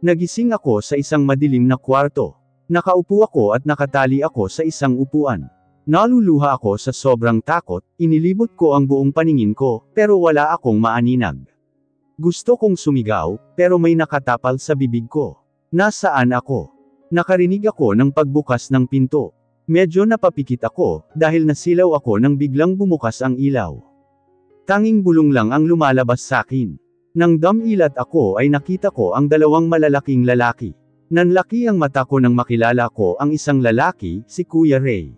Nagising ako sa isang madilim na kwarto. Nakaupo ako at nakatali ako sa isang upuan. Naluluha ako sa sobrang takot, inilibot ko ang buong paningin ko, pero wala akong maaninag. Gusto kong sumigaw, pero may nakatapal sa bibig ko. Nasaan ako? Nakarinig ako ng pagbukas ng pinto. Medyo napapikit ako, dahil nasilaw ako nang biglang bumukas ang ilaw. Tanging bulong lang ang lumalabas sa akin. Nang damilat ako ay nakita ko ang dalawang malalaking lalaki. Nanlaki ang mata ko nang makilala ko ang isang lalaki, si Kuya Ray.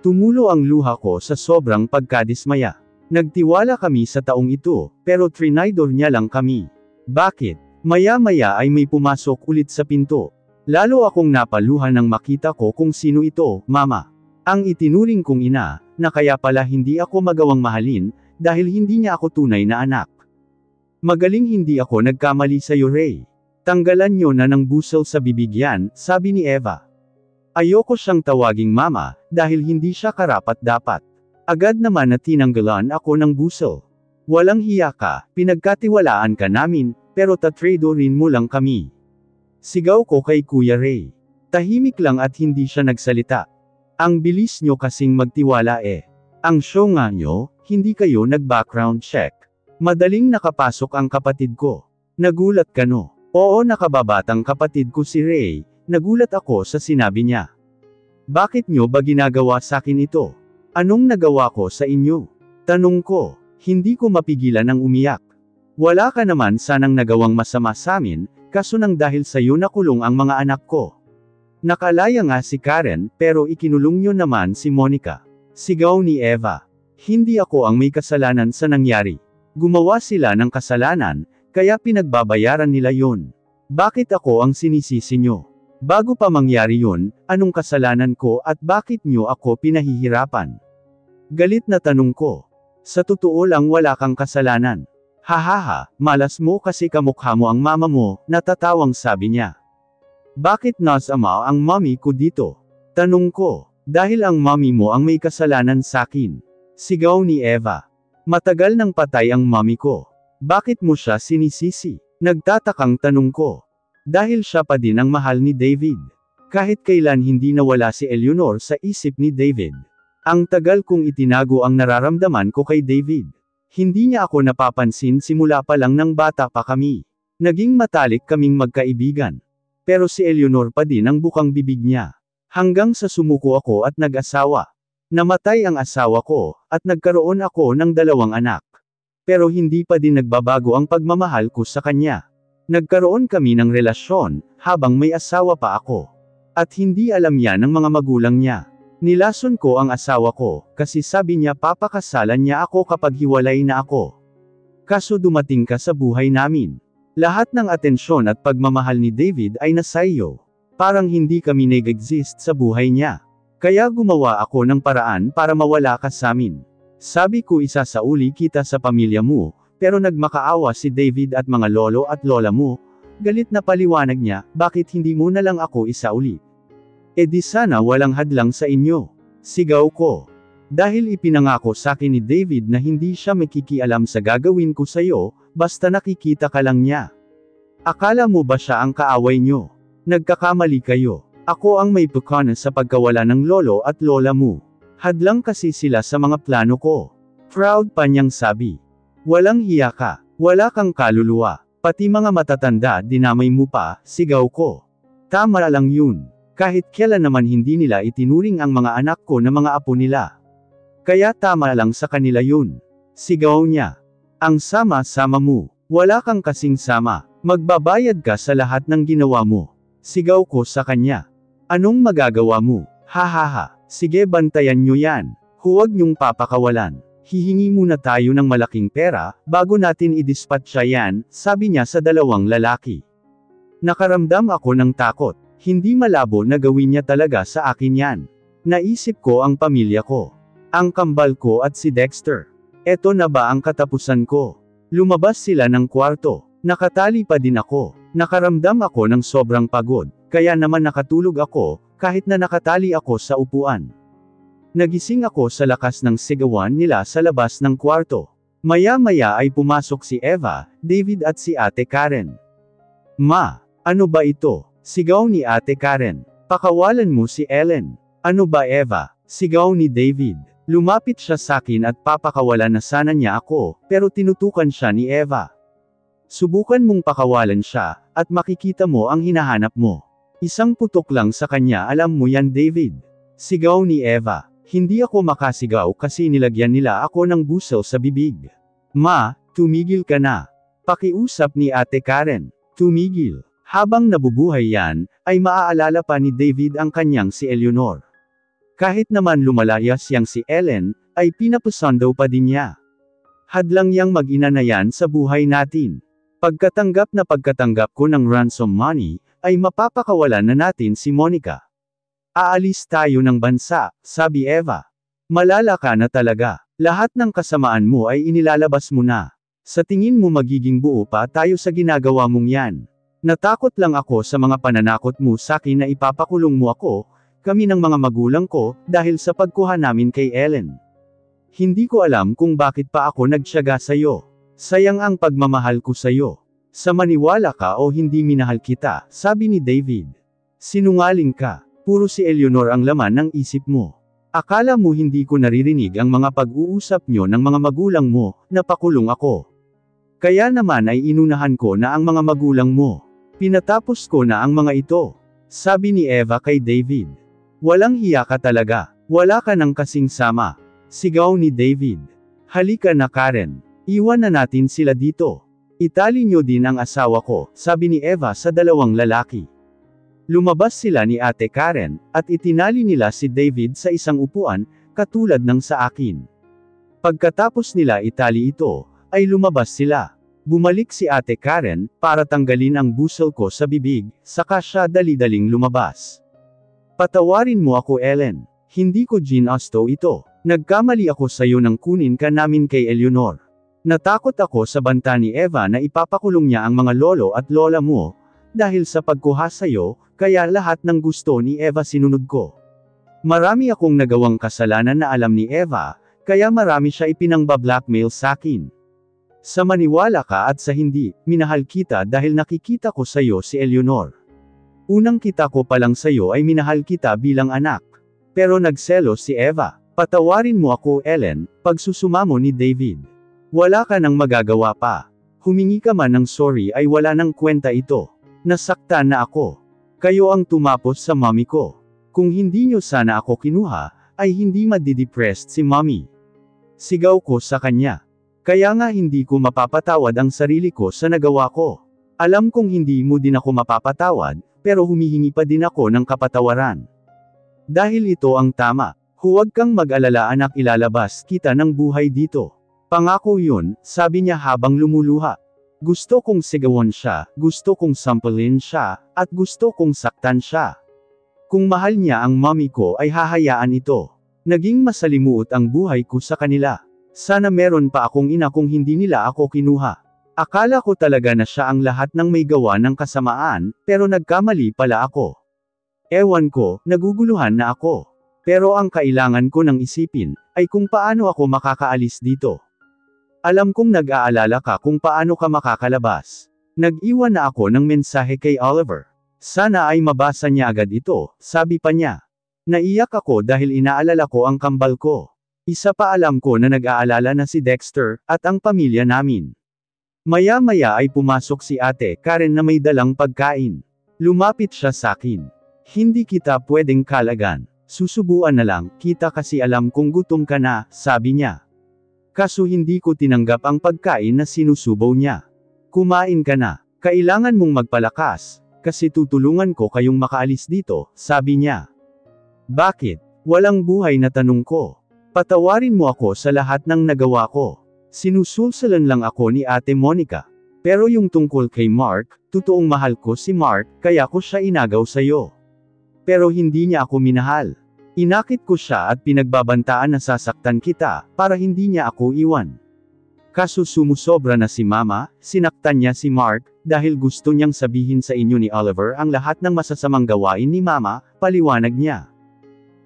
Tumulo ang luha ko sa sobrang pagkadismaya. Nagtiwala kami sa taong ito, pero trinaydor niya lang kami. Bakit? Maya-maya ay may pumasok ulit sa pinto. Lalo akong napaluhan nang makita ko kung sino ito, Mama. Ang itinuring kong ina, na kaya pala hindi ako magawang mahalin, dahil hindi niya ako tunay na anak. Magaling hindi ako nagkamali sa'yo, Ray. Tanggalan niyo na ng busel sa bibig yan, sabi ni Eva. Ayoko siyang tawaging Mama, dahil hindi siya karapat-dapat. Agad naman na tinanggalan ako ng busel. Walang hiya ka, pinagkatiwalaan ka namin, pero tatradorin mo lang kami. Sigaw ko kay Kuya Ray. Tahimik lang at hindi siya nagsalita. Ang bilis nyo kasing magtiwala eh. Ang show nga nyo, hindi kayo nag-background check. Madaling nakapasok ang kapatid ko. Nagulat ka no? Oo, nakababatang kapatid ko si Ray. Nagulat ako sa sinabi niya. Bakit nyo ba ginagawa sa akin ito? Anong nagawa ko sa inyo? Tanong ko. Hindi ko mapigilan ang umiyak. Wala ka naman sanang nagawang masama sa amin, kaso nang dahil sa iyo nakulong ang mga anak ko. Nakalaya nga si Karen, pero ikinulong nyo naman si Monica. Sigaw ni Eva. Hindi ako ang may kasalanan sa nangyari. Gumawa sila ng kasalanan, kaya pinagbabayaran nila yon. Bakit ako ang sinisisi nyo? Bago pa mangyari yun, anong kasalanan ko at bakit nyo ako pinahihirapan? Galit na tanong ko. Sa totoo lang wala kang kasalanan. Hahaha, malas mo kasi kamukha mo ang mama mo, natatawang sabi niya. Bakit nasama ang mommy ko dito? Tanong ko, dahil ang mommy mo ang may kasalanan sa akin. Sigaw ni Eva. Matagal nang patay ang mommy ko. Bakit mo siya sinisisi? Nagtatakang tanong ko. Dahil siya pa din ang mahal ni David. Kahit kailan hindi nawala si Eleanor sa isip ni David. Ang tagal kong itinago ang nararamdaman ko kay David. Hindi niya ako napapansin simula pa lang ng bata pa kami. Naging matalik kaming magkaibigan. Pero si Eleanor pa din ang bukang bibig niya. Hanggang sa sumuko ako at nag-asawa. Namatay ang asawa ko, at nagkaroon ako ng 2 anak. Pero hindi pa din nagbabago ang pagmamahal ko sa kanya. Nagkaroon kami ng relasyon, habang may asawa pa ako. At hindi alam yan ng mga magulang niya. Nilason ko ang asawa ko, kasi sabi niya papakasalan niya ako kapag hiwalay na ako. Kaso dumating ka sa buhay namin. Lahat ng atensyon at pagmamahal ni David ay nasa iyo. Parang hindi kami nag-exist sa buhay niya. Kaya gumawa ako ng paraan para mawala ka sa amin. Sabi ko isasauli kita sa pamilya mo, pero nagmakaawa si David at mga lolo at lola mo. Galit na paliwanag niya, bakit hindi mo na lang ako isauli? E di sana walang hadlang sa inyo. Sigaw ko. Dahil ipinangako sa akin ni David na hindi siya makikialam sa gagawin ko sa'yo, basta nakikita ka lang niya. Akala mo ba siya ang kaaway nyo? Nagkakamali kayo. Ako ang may pukana sa pagkawala ng lolo at lola mo. Hadlang kasi sila sa mga plano ko. Proud pa niyang sabi. Walang hiya ka. Wala kang kaluluwa. Pati mga matatanda dinamay mo pa, sigaw ko. Tama lang yun. Kahit kailan naman hindi nila itinuring ang mga anak ko na mga apo nila. Kaya tama lang sa kanila yun. Sigaw niya. Ang sama-sama mo. Wala kang kasing sama. Magbabayad ka sa lahat ng ginawa mo. Sigaw ko sa kanya. Anong magagawa mo? Hahaha. Sige bantayan nyo yan. Huwag nyong papakawalan. Hihingi muna tayo ng malaking pera, bago natin i-dispatcha yan, sabi niya sa 2 lalaki. Nakaramdam ako ng takot. Hindi malabo na gawin niya talaga sa akin yan. Naisip ko ang pamilya ko. Ang kambal ko at si Dexter. Eto na ba ang katapusan ko? Lumabas sila ng kwarto. Nakatali pa din ako. Nakaramdam ako ng sobrang pagod, kaya naman nakatulog ako, kahit na nakatali ako sa upuan. Nagising ako sa lakas ng sigawan nila sa labas ng kwarto. Maya-maya ay pumasok si Eva, David at si Ate Karen. Ma, Ano ba ito? Sigaw ni Ate Karen. Pakawalan mo si Ellen. Ano ba Eva? Sigaw ni David. Lumapit siya sakin at papakawalan na sana niya ako, pero tinutukan siya ni Eva. Subukan mong pakawalan siya, at makikita mo ang hinahanap mo. Isang putok lang sa kanya, alam mo yan David. Sigaw ni Eva. Hindi ako makasigaw kasi nilagyan nila ako ng busel sa bibig. Ma, tumigil ka na. Pakiusap ni Ate Karen. Tumigil. Habang nabubuhay yan, ay maaalala pa ni David ang kanyang si Eleanor. Kahit naman lumalayas yang si Ellen, ay pinapasando pa din niya. Hadlang yang mag-ina na yan sa buhay natin. Pagkatanggap ko ng ransom money, ay mapapakawalan na natin si Monica. Aalis tayo ng bansa, sabi Eva. Malala ka na talaga. Lahat ng kasamaan mo ay inilalabas mo na. Sa tingin mo magiging buo pa tayo sa ginagawa mong yan. Natakot lang ako sa mga pananakot mo sakin na ipapakulong mo ako, kami ng mga magulang ko, dahil sa pagkuha namin kay Ellen. Hindi ko alam kung bakit pa ako nagtiyaga sa'yo. Sayang ang pagmamahal ko sa'yo. Sa maniwala ka o hindi minahal kita, sabi ni David. Sinungaling ka. Puro si Eleanor ang laman ng isip mo. Akala mo hindi ko naririnig ang mga pag-uusap nyo ng mga magulang mo, na pakulong ako. Kaya naman ay inunahan ko na ang mga magulang mo. Pinatapos ko na ang mga ito. Sabi ni Eva kay David. Walang hiya ka talaga. Wala ka nang kasing sama. Sigaw ni David. Halika na Karen. Iwan na natin sila dito. Itali nyo din ang asawa ko, sabi ni Eva sa dalawang lalaki. Lumabas sila ni Ate Karen, at itinali nila si David sa isang upuan, katulad ng sa akin. Pagkatapos nila itali ito, ay lumabas sila. Bumalik si Ate Karen, para tanggalin ang busel ko sa bibig, saka siya dali-daling lumabas. Patawarin mo ako Ellen. Hindi ko ginasto ito. Nagkamali ako sa'yo nang kunin ka namin kay Eleanor. Natakot ako sa banta ni Eva na ipapakulong niya ang mga lolo at lola mo, dahil sa pagkuha sa'yo, kaya lahat ng gusto ni Eva sinunod ko. Marami akong nagawang kasalanan na alam ni Eva, kaya marami siya ipinangbablackmail sakin. Sa maniwala ka at sa hindi, minahal kita dahil nakikita ko sa'yo si Eleanor. Unang kita ko palang sa'yo ay minahal kita bilang anak. Pero nagselos si Eva. Patawarin mo ako Ellen, pagsusumamo ni David. Wala ka nang magagawa pa. Humingi ka man ng sorry ay wala nang kwenta ito. Nasaktan na ako. Kayo ang tumapos sa mommy ko. Kung hindi nyo sana ako kinuha, ay hindi madidepressed si mommy. Sigaw ko sa kanya. Kaya nga hindi ko mapapatawad ang sarili ko sa nagawa ko. Alam kong hindi mo din ako mapapatawad, pero humihingi pa din ako ng kapatawaran. Dahil ito ang tama. Huwag kang mag-alala anak, ilalabas kita ng buhay dito. Pangako yun, sabi niya habang lumuluha. Gusto kong sigawan siya, gusto kong sampalin siya, at gusto kong saktan siya. Kung mahal niya ang mommy ko ay hahayaan ito. Naging masalimuot ang buhay ko sa kanila. Sana meron pa akong ina kung hindi nila ako kinuha. Akala ko talaga na siya ang lahat ng may gawa ng kasamaan, pero nagkamali pala ako. Ewan ko, naguguluhan na ako. Pero ang kailangan ko nang isipin, ay kung paano ako makakaalis dito. Alam kong nag-aalala ka kung paano ka makakalabas. Nag-iwan na ako ng mensahe kay Oliver. Sana ay mabasa niya agad ito, sabi pa niya. Naiyak ako dahil inaalala ko ang kambal ko. Isa pa alam ko na nag-aalala na si Dexter, at ang pamilya namin. Maya-maya ay pumasok si Ate Karen na may dalang pagkain. Lumapit siya sakin. Hindi kita pwedeng kalagan. Susubuan na lang, kita kasi alam kong gutom ka na, sabi niya. Kaso hindi ko tinanggap ang pagkain na sinusubaw niya. Kumain ka na. Kailangan mong magpalakas, kasi tutulungan ko kayong makaalis dito, sabi niya. Bakit? Walang buhay na tanong ko. Patawarin mo ako sa lahat ng nagawa ko. Sinusulsalan lang ako ni Ate Monica. Pero yung tungkol kay Mark, totoong mahal ko si Mark, kaya ko siya inagaw sa'yo. Pero hindi niya ako minahal. Inakit ko siya at pinagbabantaan na sasaktan kita, para hindi niya ako iwan. Kaso sumusobra na si Mama, sinaktan niya si Mark, dahil gusto niyang sabihin sa inyo ni Oliver ang lahat ng masasamang gawain ni Mama, paliwanag niya.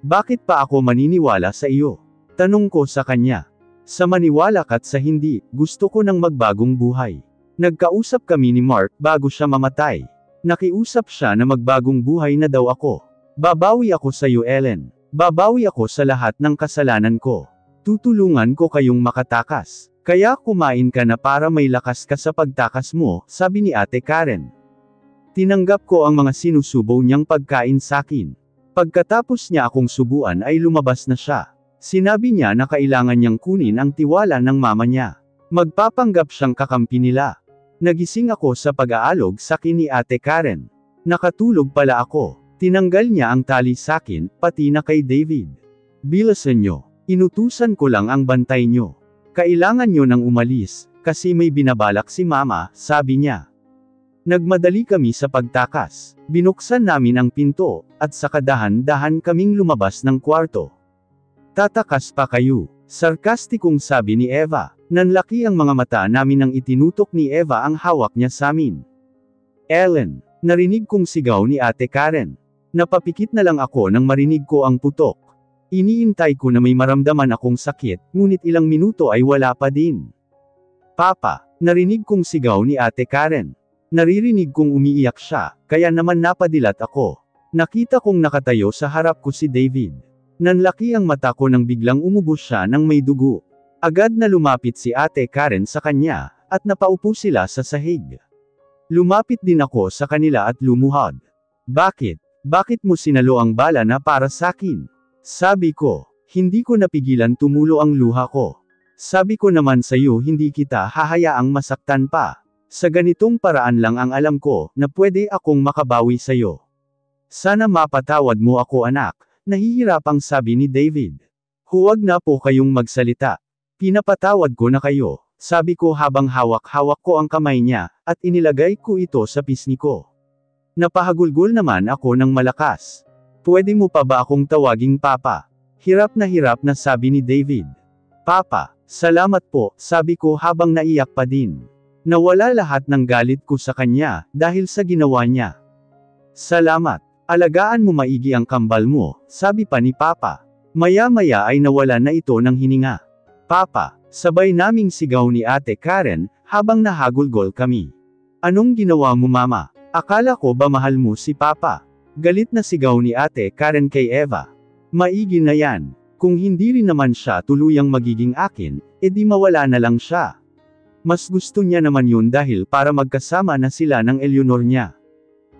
Bakit pa ako maniniwala sa iyo? Tanong ko sa kanya. Sa maniwala ka't sa hindi, gusto ko ng magbagong buhay. Nagkausap kami ni Mark bago siya mamatay. Nakiusap siya na magbagong buhay na daw ako. Babawi ako sa iyo, Ellen. Babawi ako sa lahat ng kasalanan ko. Tutulungan ko kayong makatakas. Kaya kumain ka na para may lakas ka sa pagtakas mo, sabi ni Ate Karen. Tinanggap ko ang mga sinusubo niyang pagkain sakin. Pagkatapos niya akong subuan ay lumabas na siya. Sinabi niya na kailangan niyang kunin ang tiwala ng mama niya. Magpapanggap siyang kakampi nila. Nagising ako sa pag-aalog sakin ni Ate Karen. Nakatulog pala ako. Tinanggal niya ang tali sakin, pati na kay David. Bilasan niyo. Inutusan ko lang ang bantay niyo. Kailangan niyo nang umalis, kasi may binabalak si mama, sabi niya. Nagmadali kami sa pagtakas. Binuksan namin ang pinto, at saka dahan-dahan kaming lumabas ng kwarto. Tatakas pa kayo. Sarkastikong sabi ni Eva. Nanlaki ang mga mata namin nang itinutok ni Eva ang hawak niya sa amin. Ellen, narinig kong sigaw ni Ate Karen. Napapikit na lang ako nang marinig ko ang putok. Iniintay ko na may maramdaman akong sakit, ngunit ilang minuto ay wala pa din. Papa, narinig kong sigaw ni Ate Karen. Naririnig kong umiiyak siya, kaya naman napadilat ako. Nakita kong nakatayo sa harap ko si David. Nanlaki ang mata ko nang biglang umubos siya ng may dugo. Agad na lumapit si Ate Karen sa kanya, at napaupo sila sa sahig. Lumapit din ako sa kanila at lumuhod. Bakit? Bakit mo sinalo ang bala na para sakin? Sabi ko, hindi ko napigilan tumulo ang luha ko. Sabi ko naman sa iyo hindi kita hahayaang masaktan pa. Sa ganitong paraan lang ang alam ko, na pwede akong makabawi sa iyo. Sana mapatawad mo ako anak, nahihirapang sabi ni David. Huwag na po kayong magsalita. Pinapatawad ko na kayo, sabi ko habang hawak-hawak ko ang kamay niya, at inilagay ko ito sa pisngi ko. Napahagulgol naman ako ng malakas. Pwede mo pa ba akong tawaging Papa? Hirap na sabi ni David. Papa, salamat po, sabi ko habang naiyak pa din. Nawala lahat ng galit ko sa kanya, dahil sa ginawa niya. Salamat. Alagaan mo maigi ang kambal mo, sabi pa ni Papa. Maya-maya ay nawala na ito ng hininga. Papa, sabay naming sigaw ni Ate Karen, habang nahagulgol kami. Anong ginawa mo mama? Akala ko ba mahal mo si Papa? Galit na sigaw ni Ate Karen kay Eva. Maigi na yan. Kung hindi rin naman siya tuluyang magiging akin, edi mawala na lang siya. Mas gusto niya naman yun dahil para magkasama na sila ng Eleanor niya.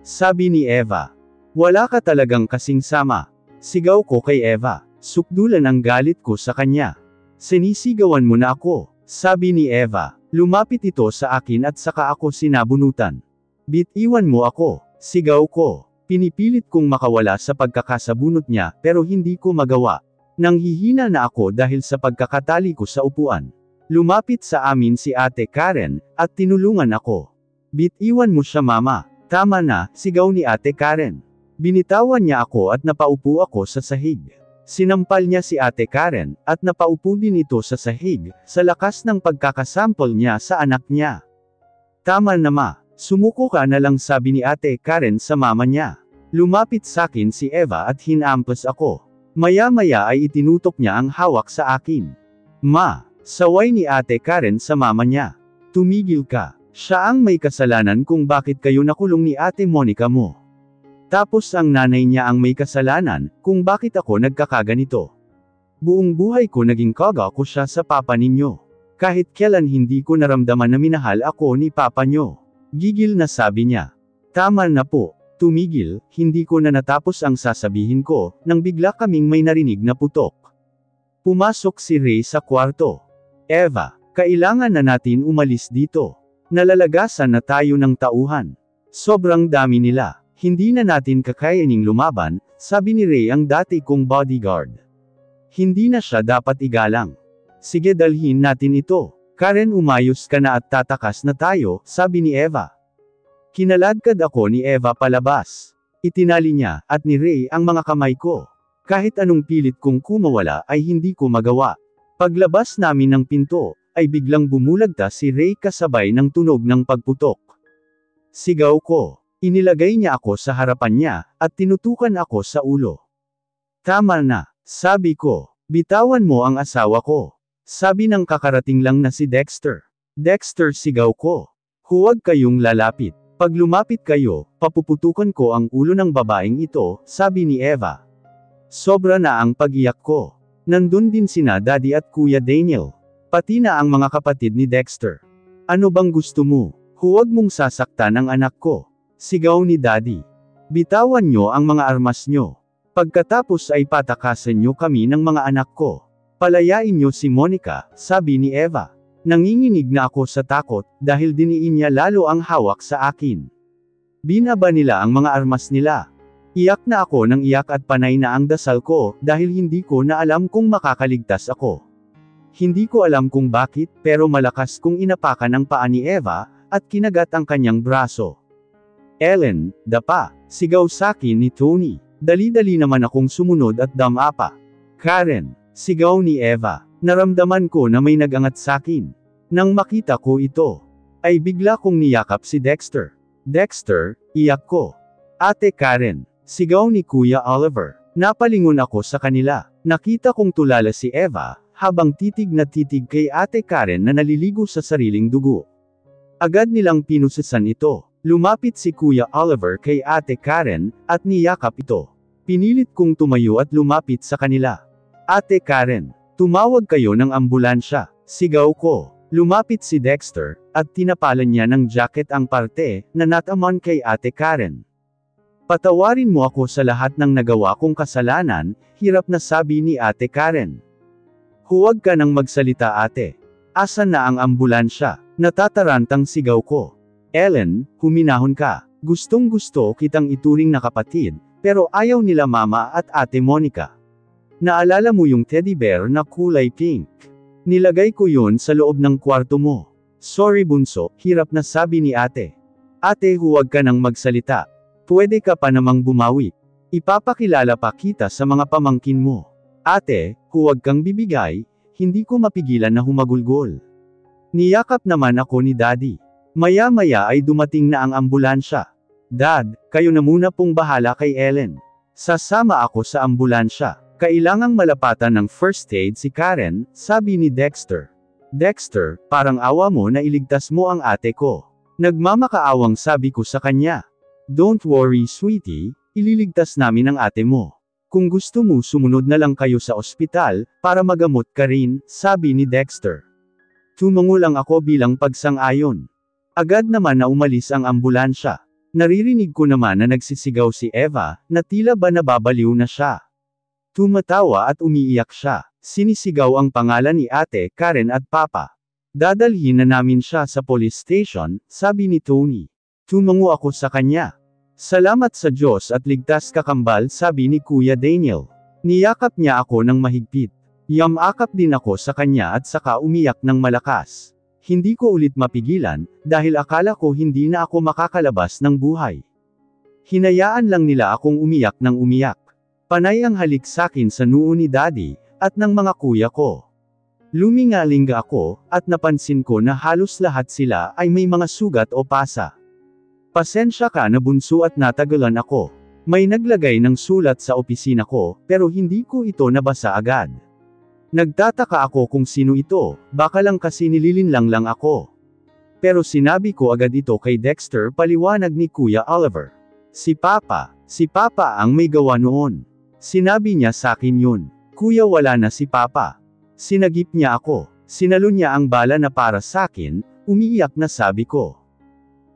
Sabi ni Eva. Wala ka talagang kasing sama. Sigaw ko kay Eva. Sukdulan ang galit ko sa kanya. Sinisigawan mo na ako, sabi ni Eva. Lumapit ito sa akin at saka ako sinabunutan. Bitiwan mo ako, sigaw ko. Pinipilit kong makawala sa pagkakasabunot niya, pero hindi ko magawa. Nanghihina na ako dahil sa pagkakatali ko sa upuan. Lumapit sa amin si Ate Karen, at tinulungan ako. Bitiwan mo siya mama. Tama na, sigaw ni Ate Karen. Binitawan niya ako at napaupo ako sa sahig. Sinampal niya si Ate Karen, at napaupo din ito sa sahig, sa lakas ng pagkakasampol niya sa anak niya. Tama na ma. Sumuko ka na lang sabi ni Ate Karen sa mama niya. Lumapit sakin si Eva at hinampas ako. Maya-maya ay itinutok niya ang hawak sa akin. Ma, saway ni Ate Karen sa mama niya. Tumigil ka. Siya ang may kasalanan kung bakit kayo nakulong ni Ate Monica mo. Tapos ang nanay niya ang may kasalanan, kung bakit ako nagkakaganito. Buong buhay ko naging kaga ko siya sa papa ninyo. Kahit kailan hindi ko naramdaman na minahal ako ni papa nyo. Gigil na sabi niya. Tama na po. Tumigil, hindi ko na natapos ang sasabihin ko, nang bigla kaming may narinig na putok. Pumasok si Ray sa kwarto. Eva, kailangan na natin umalis dito. Nalalagasan na tayo ng tauhan. Sobrang dami nila. Hindi na natin kakayaning lumaban, sabi ni Ray ang dati kong bodyguard. Hindi na siya dapat igalang. Sige dalhin natin ito. Karen umayos ka na at tatakas na tayo, sabi ni Eva. Kinaladkad ako ni Eva palabas. Itinali niya, at ni Ray ang mga kamay ko. Kahit anong pilit kong kumawala ay hindi ko magawa. Paglabas namin ng pinto, ay biglang bumulagta si Ray kasabay ng tunog ng pagputok. Sigaw ko. Inilagay niya ako sa harapan niya, at tinutukan ako sa ulo. Tama na, sabi ko. Bitawan mo ang asawa ko. Sabi ng kakarating lang na si Dexter. Dexter sigaw ko. Huwag kayong lalapit. Pag lumapit kayo, papuputukan ko ang ulo ng babaeng ito, sabi ni Eva. Sobra na ang pag-iyak ko. Nandun din sina Daddy at Kuya Daniel. Pati na ang mga kapatid ni Dexter. Ano bang gusto mo? Huwag mong sasaktan ang anak ko. Sigaw ni Daddy. Bitawan nyo ang mga armas nyo. Pagkatapos ay patakasan nyo kami ng mga anak ko. Palayain nyo si Monica, sabi ni Eva. Nanginginig na ako sa takot, dahil diniin niya lalo ang hawak sa akin. Binaba nila ang mga armas nila. Iyak na ako ng iyak at panay na ang dasal ko, dahil hindi ko na alam kung makakaligtas ako. Hindi ko alam kung bakit, pero malakas kong inapakan ang paa ni Eva, at kinagat ang kanyang braso. Ellen, dapa, sigaw sakin ni Tony. Dali-dali naman akong sumunod at damapa. Karen, sigaw ni Eva. Naramdaman ko na may nagangat sakin. Nang makita ko ito, ay bigla kong niyakap si Dexter. Dexter, iyak ko. Ate Karen, sigaw ni Kuya Oliver. Napalingon ako sa kanila. Nakita kong tulala si Eva, habang titig na titig kay Ate Karen na naliligo sa sariling dugo. Agad nilang pinusisan ito. Lumapit si Kuya Oliver kay Ate Karen, at niyakap ito. Pinilit kong tumayo at lumapit sa kanila. Ate Karen, tumawag kayo ng ambulansya, sigaw ko. Lumapit si Dexter, at tinapalan niya ng jacket ang parte, na nataman kay Ate Karen. Patawarin mo ako sa lahat ng nagawa kong kasalanan, hirap na sabi ni Ate Karen. Huwag ka nang magsalita ate. Asan na ang ambulansya? Natatarantang sigaw ko. Ellen, huminahon ka. Gustong-gusto kitang ituring na kapatid, pero ayaw nila Mama at Ate Monica. Naalala mo yung teddy bear na kulay pink? Nilagay ko yun sa loob ng kwarto mo. Sorry bunso, hirap na sabi ni ate. Ate, huwag ka nang magsalita. Pwede ka pa namang bumawi. Ipapakilala pa kita sa mga pamangkin mo. Ate, huwag kang bibigay, hindi ko mapigilan na humagulgol. Niyakap naman ako ni Daddy. Maya-maya ay dumating na ang ambulansya. Dad, kayo na muna pong bahala kay Ellen. Sasama ako sa ambulansya. Kailangang malapatan ng first aid si Karen, sabi ni Dexter. Dexter, parang awa mo na iligtas mo ang ate ko. Nagmamakaawang sabi ko sa kanya. Don't worry sweetie, ililigtas namin ang ate mo. Kung gusto mo sumunod na lang kayo sa ospital, para magamot ka rin, sabi ni Dexter. Tumango lang ako bilang pagsang-ayon. Agad naman na umalis ang ambulansya. Naririnig ko naman na nagsisigaw si Eva, na tila ba nababaliw na siya. Tumatawa at umiiyak siya. Sinisigaw ang pangalan ni Ate Karen at Papa. Dadalhin na namin siya sa police station, sabi ni Tony. Tumango ako sa kanya. Salamat sa Diyos at ligtas ka kambal, sabi ni Kuya Daniel. Niyakap niya ako ng mahigpit. Yamakap din ako sa kanya at saka umiyak ng malakas. Hindi ko ulit mapigilan, dahil akala ko hindi na ako makakalabas ng buhay. Hinayaan lang nila akong umiyak ng umiyak. Panay ang halik sakin sa noo ni Daddy, at ng mga kuya ko. Lumingalinga ako, at napansin ko na halos lahat sila ay may mga sugat o pasa. Pasensya ka na bunso at natagalan ako. May naglagay ng sulat sa opisina ko, pero hindi ko ito nabasa agad. Nagtataka ako kung sino ito, baka lang kasi nililinlang lang ako. Pero sinabi ko agad ito kay Dexter, paliwanag ni Kuya Oliver. Si Papa ang may gawa noon. Sinabi niya sakin yun. Kuya, wala na si Papa. Sinagip niya ako. Sinalo niya ang bala na para sakin, umiiyak na sabi ko.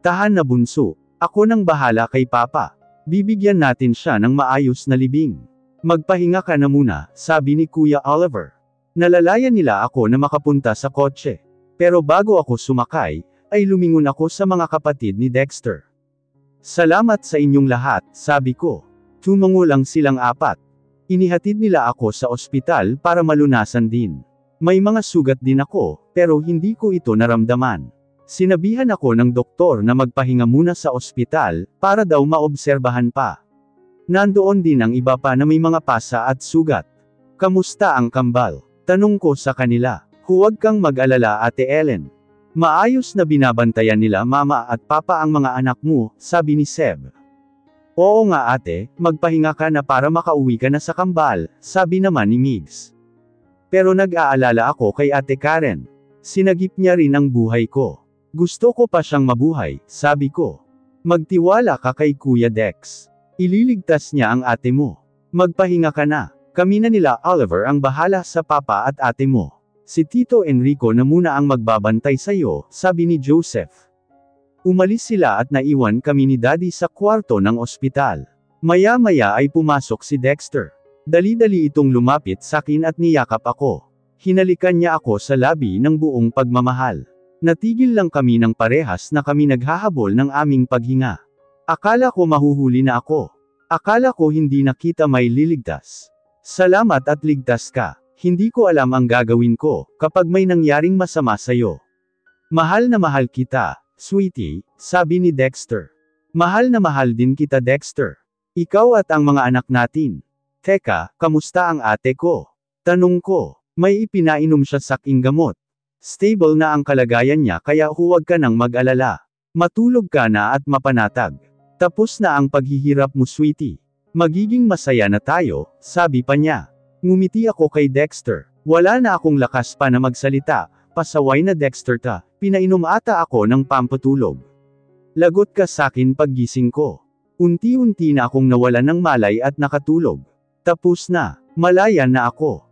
Tahan na bunso. Ako nang bahala kay Papa. Bibigyan natin siya ng maayos na libing. Magpahinga ka na muna, sabi ni Kuya Oliver. Nalalayan nila ako na makapunta sa kotse. Pero bago ako sumakay, ay lumingon ako sa mga kapatid ni Dexter. Salamat sa inyong lahat, sabi ko. Tumango lang silang apat. Inihatid nila ako sa ospital para malunasan din. May mga sugat din ako, pero hindi ko ito naramdaman. Sinabihan ako ng doktor na magpahinga muna sa ospital, para daw maobserbahan pa. Nandoon din ang iba pa na may mga pasa at sugat. Kamusta ang kambal? Tanong ko sa kanila. Huwag kang mag-alala Ate Ellen. Maayos na binabantayan nila Mama at Papa ang mga anak mo, sabi ni Seb. Oo nga ate, magpahinga ka na para makauwi ka na sa kambal, sabi naman ni Migs. Pero nag-aalala ako kay Ate Karen. Sinagip niya rin ang buhay ko. Gusto ko pa siyang mabuhay, sabi ko. Magtiwala ka kay Kuya Dex. Ililigtas niya ang ate mo. Magpahinga ka na. Kami na nila Oliver ang bahala sa papa at ate mo. Si Tito Enrico na muna ang magbabantay sa'yo, sabi ni Joseph. Umalis sila at naiwan kami ni Daddy sa kwarto ng ospital. Maya-maya ay pumasok si Dexter. Dali-dali itong lumapit sakin at niyakap ako. Hinalikan niya ako sa labi ng buong pagmamahal. Natigil lang kami ng parehas na kami naghahabol ng aming paghinga. Akala ko mahuhuli na ako. Akala ko hindi na kita may liligtas. Salamat at ligtas ka. Hindi ko alam ang gagawin ko, kapag may nangyaring masama sa'yo. Mahal na mahal kita, sweetie, sabi ni Dexter. Mahal na mahal din kita Dexter. Ikaw at ang mga anak natin. Teka, kamusta ang ate ko? Tanong ko. May ipinainom siya saking gamot. Stable na ang kalagayan niya kaya huwag ka nang mag-alala. Matulog ka na at mapanatag. Tapos na ang paghihirap mo sweetie. Magiging masaya na tayo, sabi pa niya. Ngumiti ako kay Dexter. Wala na akong lakas pa na magsalita. Pasaway na Dexter ta, pinainom ata ako ng pampatulog. Lagot ka sakin paggising ko. Unti-unti na akong nawalan ng malay at nakatulog. Tapos na, malaya na ako.